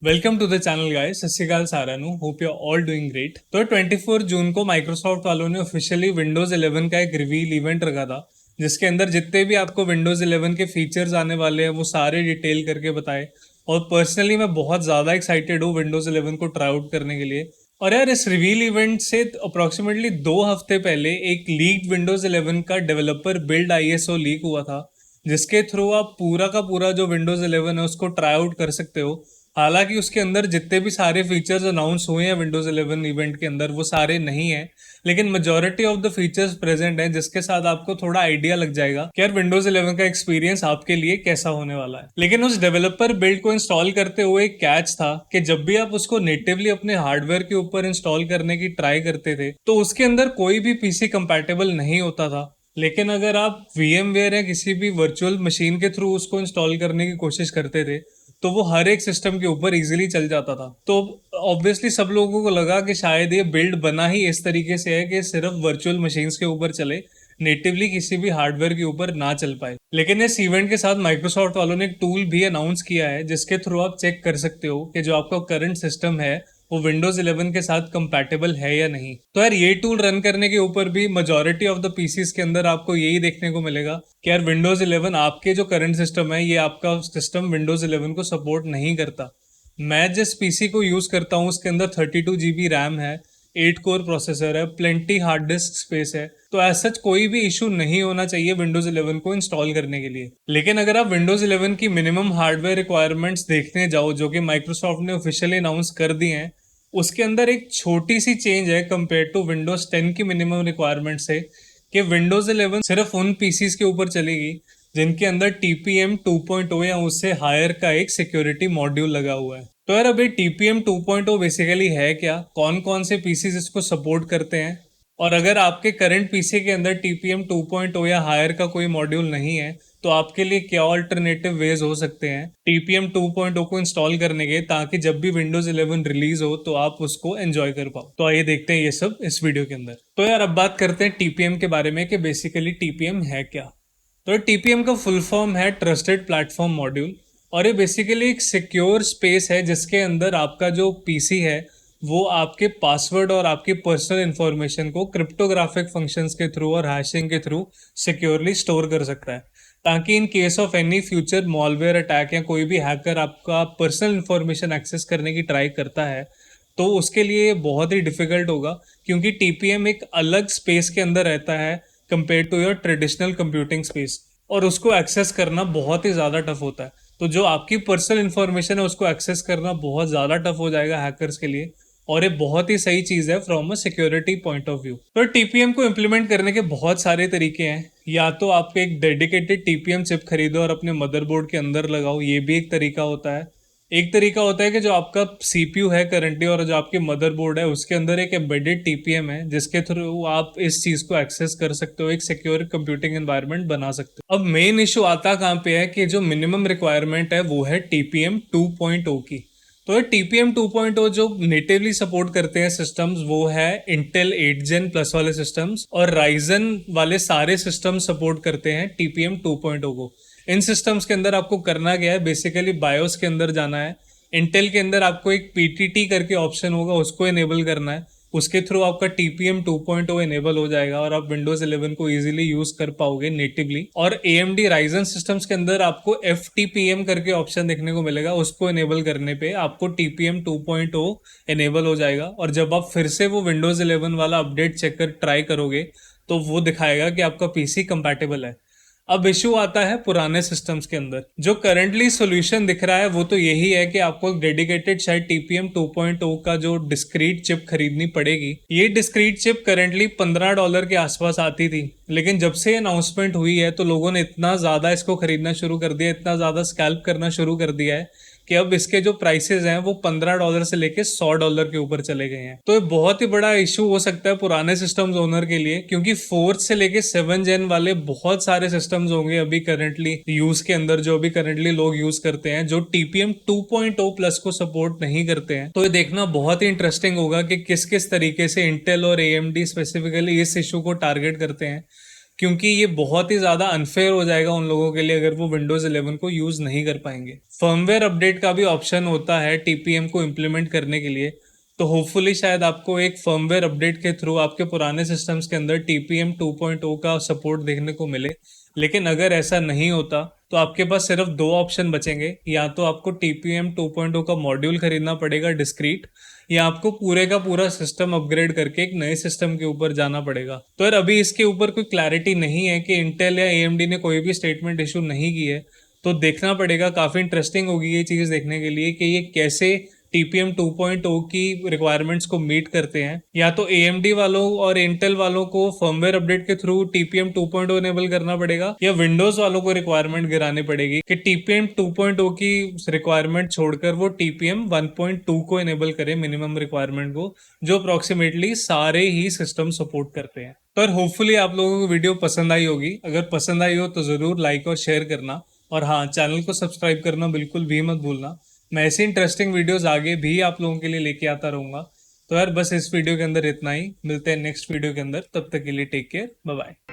Welcome to the channel guys. सत श्री अकाल सारा नु, hope you all doing great. तो 24 जून को माइक्रोसॉफ्ट वालों ने ऑफिशियली विंडोज 11 का एक रिवील इवेंट रखा था, जिसके अंदर जितने भी आपको विंडोज 11 के फीचर्स आने वाले हैं वो सारे डिटेल करके बताए। और पर्सनली मैं बहुत ज़्यादा एक्साइटेड हूँ विंडोज 11 को ट्राई आउट करने के लिए। और यार, इस रिवील इवेंट से अप्रोक्सीमेटली 2 हफ्ते पहले एक लीक्ड विंडोज 11 का डेवलपर बिल्ड आईएसओ लीक हुआ था, जिसके थ्रू आप पूरा का पूरा जो विंडोज 11 है उसको ट्राई आउट कर सकते हो। हालांकि उसके अंदर जितने भी सारे फीचर्स अनाउंस हुए हैं विंडोज 11 इवेंट के अंदर वो सारे नहीं है, लेकिन majority of the features present हैं, जिसके साथ आपको थोड़ा आइडिया लग जाएगा कि यार विंडोज 11 का एक्सपीरियंस आपके लिए कैसा होने वाला है। लेकिन उस डेवलपर बिल्ड को इंस्टॉल करते हुए एक कैच था कि जब भी आप उसको नेटिवली अपने हार्डवेयर के ऊपर इंस्टॉल करने की ट्राई करते थे तो उसके अंदर कोई भी पीसी कंपैटिबल नहीं होता था। लेकिन अगर आप VMware या किसी भी वर्चुअल मशीन के थ्रू उसको इंस्टॉल करने की कोशिश करते थे तो वो हर एक सिस्टम के ऊपर इजीली चल जाता था। तो ऑब्वियसली सब लोगों को लगा कि शायद ये बिल्ड बना ही इस तरीके से है कि सिर्फ वर्चुअल मशीन्स के ऊपर चले, नेटिवली किसी भी हार्डवेयर के ऊपर ना चल पाए। लेकिन इस इवेंट के साथ माइक्रोसॉफ्ट वालों ने एक टूल भी अनाउंस किया है जिसके थ्रू आप चेक कर सकते हो कि जो आपका करंट सिस्टम है वो विंडोज 11 के साथ कंपैटिबल है या नहीं। तो यार, ये टूल रन करने के ऊपर भी मेजोरिटी ऑफ द पीसीस के अंदर आपको यही देखने को मिलेगा कि यार विंडोज 11 आपके जो करंट सिस्टम है ये आपका सिस्टम विंडोज 11 को सपोर्ट नहीं करता। मैं जिस पीसी को यूज करता हूँ उसके अंदर 32 GB रैम है, 8 कोर प्रोसेसर है, प्लेंटी हार्ड डिस्क स्पेस है। तो ऐसा सच कोई भी इशू नहीं होना चाहिए विंडोज 11 को इंस्टॉल करने के लिए। लेकिन अगर आप विंडोज 11 की मिनिमम हार्डवेयर रिक्वायरमेंट्स देखने जाओ जो कि माइक्रोसॉफ्ट ने ऑफिशियली अनाउंस कर दी हैं, उसके अंदर एक छोटी सी चेंज है कंपेयर टू विंडोज 10 की मिनिमम रिक्वायरमेंट से, कि विंडोज 11 सिर्फ उन पीसीस के ऊपर चलेगी जिनके अंदर TPM 2.0 या उससे हायर का एक सिक्योरिटी मॉड्यूल लगा हुआ है। तो यार, अभी TPM 2.0 बेसिकली है क्या, कौन कौन से पीसीस इसको सपोर्ट करते हैं, और अगर आपके करंट पीसी के अंदर TPM 2.0 या हायर का कोई मॉड्यूल नहीं है तो आपके लिए क्या ऑल्टरनेटिव वेज हो सकते हैं TPM 2.0 को इंस्टॉल करने के, ताकि जब भी विंडोज 11 रिलीज हो तो आप उसको एंजॉय कर पाओ। तो आइए देखते हैं ये सब इस वीडियो के अंदर। तो यार, अब बात करते हैं TPM के बारे में कि बेसिकली TPM है क्या। तो TPM का फुल फॉर्म है ट्रस्टेड प्लेटफॉर्म मॉड्यूल, और ये बेसिकली एक सिक्योर स्पेस है जिसके अंदर आपका जो पीसी है वो आपके पासवर्ड और आपकी पर्सनल इंफॉर्मेशन को क्रिप्टोग्राफिक फंक्शंस के थ्रू और हैशिंग के थ्रू सिक्योरली स्टोर कर सकता है, ताकि in case of any future malware attack या कोई भी हैकर आपका पर्सनल इंफॉर्मेशन एक्सेस करने की ट्राई करता है तो उसके लिए ये बहुत ही डिफिकल्ट होगा, क्योंकि TPM एक अलग स्पेस के अंदर रहता है compare to your traditional computing space, और उसको एक्सेस करना बहुत ही ज़्यादा टफ होता है। तो जो आपकी पर्सनल इंफॉर्मेशन है उसको एक्सेस करना बहुत ज़्यादा टफ हो जाएगा हैकर्स के लिए, और ये बहुत ही सही चीज़ है from a security point of view. तो TPM को इम्प्लीमेंट करने के बहुत सारे तरीके हैं। या तो आप एक डेडिकेटेड TPM चिप खरीदो और अपने मदरबोर्ड के अंदर लगाओ, ये भी एक तरीका होता है। एक तरीका होता है कि जो आपका CPU है करंटली और जो आपके मदरबोर्ड है उसके अंदर एक एम्बेडेड TPM है जिसके थ्रू आप इस चीज को एक्सेस कर सकते हो, एक सिक्योर कंप्यूटिंग एनवायरनमेंट बना सकते हो। अब मेन इशू आता कहाँ पे है कि जो मिनिमम रिक्वायरमेंट है वो है TPM 2.0 की। तो TPM 2.0 जो नेटिवली सपोर्ट करते हैं सिस्टम्स वो है इंटेल 8 Gen प्लस वाले सिस्टम्स, और राइजन वाले सारे सिस्टम सपोर्ट करते हैं TPM 2.0 को। इन सिस्टम्स के अंदर आपको करना क्या है, बेसिकली बायोस के अंदर जाना है। इंटेल के अंदर आपको एक PTT करके ऑप्शन होगा, उसको इनेबल करना है। उसके थ्रू आपका TPM 2.0 इनेबल हो जाएगा और आप विंडोज 11 को इजीली यूज कर पाओगे नेटिवली। और AMD राइजन सिस्टम्स के अंदर आपको FTPM करके ऑप्शन देखने को मिलेगा, उसको इनेबल करने पे आपको TPM 2.0 इनेबल हो जाएगा। और जब आप फिर से वो विंडोज 11 वाला अपडेट चेक कर ट्राई करोगे तो वो दिखाएगा कि आपका पीसी कंपैटिबल है। अब इशू आता है पुराने सिस्टम्स के अंदर। जो करंटली सॉल्यूशन दिख रहा है वो तो यही है कि आपको एक डेडिकेटेड शायद TPM 2.0 का जो डिस्क्रीट चिप खरीदनी पड़ेगी। ये डिस्क्रीट चिप करंटली $15 के आसपास आती थी, लेकिन जब से अनाउंसमेंट हुई है तो लोगों ने इतना ज्यादा इसको खरीदना शुरू कर दिया, इतना ज्यादा स्कैल्प करना शुरू कर दिया है कि अब इसके जो प्राइसेस हैं वो $15 से लेके $100 के ऊपर चले गए हैं। तो ये बहुत ही बड़ा इशू हो सकता है पुराने सिस्टम्स ओनर के लिए, क्योंकि 4th से लेके 7 Gen वाले बहुत सारे सिस्टम्स होंगे अभी करंटली यूज के अंदर, जो अभी करंटली लोग यूज करते हैं, जो TPM 2.0 प्लस को सपोर्ट नहीं करते हैं। तो ये देखना बहुत ही इंटरेस्टिंग होगा कि किस किस तरीके से इंटेल और AMD स्पेसिफिकली इस इशू को टारगेट करते हैं, क्योंकि ये बहुत ही ज़्यादा अनफेयर हो जाएगा उन लोगों के लिए अगर वो विंडोज़ 11 को यूज़ नहीं कर पाएंगे। फर्मवेयर अपडेट का भी ऑप्शन होता है टीपीएम को इम्प्लीमेंट करने के लिए, तो होपफुली शायद आपको एक फर्मवेयर अपडेट के थ्रू आपके पुराने सिस्टम्स के अंदर टीपीएम 2.0 का सपोर्ट देखने को मिले। लेकिन अगर ऐसा नहीं होता तो आपके पास सिर्फ दो ऑप्शन बचेंगे, या तो आपको टीपीएम 2.0 का मॉड्यूल खरीदना पड़ेगा डिस्क्रीट, या आपको पूरे का पूरा सिस्टम अपग्रेड करके एक नए सिस्टम के ऊपर जाना पड़ेगा। तो यार अभी इसके ऊपर कोई क्लैरिटी नहीं है कि इंटेल या एएमडी ने कोई भी स्टेटमेंट इशू नहीं की है, तो देखना पड़ेगा। काफ़ी इंटरेस्टिंग होगी ये चीज़ देखने के लिए कि ये कैसे टीपीएम 2.0 की रिक्वायरमेंट्स को मीट करते हैं। या तो एएमडी वालों और इंटेल वालों को फर्मवेयर अपडेट के थ्रू टीपीएम 2.0 इनेबल करना पड़ेगा, या विंडोज वालों को रिक्वायरमेंट गिरानी पड़ेगी कि टीपीएम 2.0 की रिक्वायरमेंट छोड़कर वो टीपीएम 1.2 को इनेबल करे, मिनिमम रिक्वायरमेंट को, जो अप्रोक्सीमेटली सारे ही सिस्टम सपोर्ट करते हैं। पर होपफुली आप लोगों को वीडियो पसंद आई होगी। अगर पसंद आई हो तो ज़रूर लाइक और शेयर करना, और हाँ, चैनल को सब्सक्राइब करना बिल्कुल भी मत भूलना। मैं ऐसी इंटरेस्टिंग वीडियोस आगे भी आप लोगों के लिए लेके आता रहूंगा। तो यार बस इस वीडियो के अंदर इतना ही, मिलते हैं नेक्स्ट वीडियो के अंदर, तब तक के लिए टेक केयर, बाय बाय।